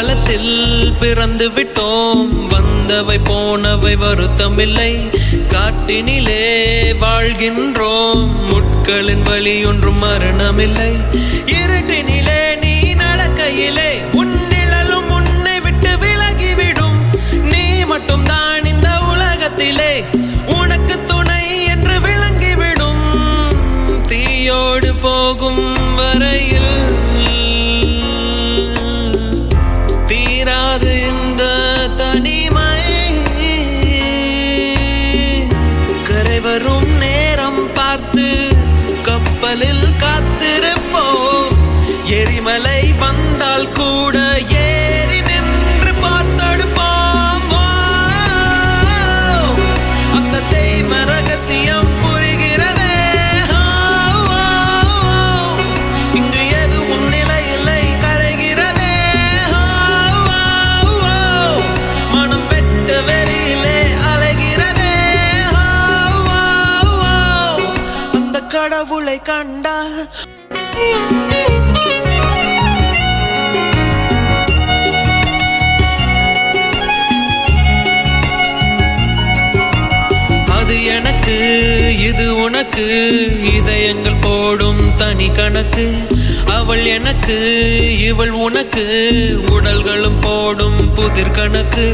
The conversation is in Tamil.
காலத்தில் பிறந்து விட்டோம், வந்தவை போனவை வருத்தமில்லை. காட்டினிலே வாழ்கின்றோம், முட்களின் வழி ஒன்றும் மரணமில்லை. இருட்டினிலே நீ நடக்கையிலே உன் நிழலும் உன்னை விட்டு விலகிவிடும். நீ மட்டும் தான் இந்த உலகத்திலே உனக்கு துணை என்று விளங்கிவிடும். தீயோடு போகும் வரையில் தீராது இந்த தனிமை. கரை வரும் நேரம் பார்த்து கப்பலில் காத்திருப்போம். எரிமலை வந்தால் கூட ஏறி நின்று பார்த்தெடுப்போம். அந்த தெய்வ ரகசியம் புரிகிறதே. இங்கு எதுவும் நிலையில்லை, கரைகிறதே. மனம் வெட்ட வெளியிலே அலைகிறதே. அந்த கடவுளை கண்டால் அது எனக்கு இது உனக்கு, இதயங்கள் போடும் தனி கணக்கு. அவள் எனக்கு இவள் உனக்கு, உடல்களும் போடும் புதிர் கணக்கு.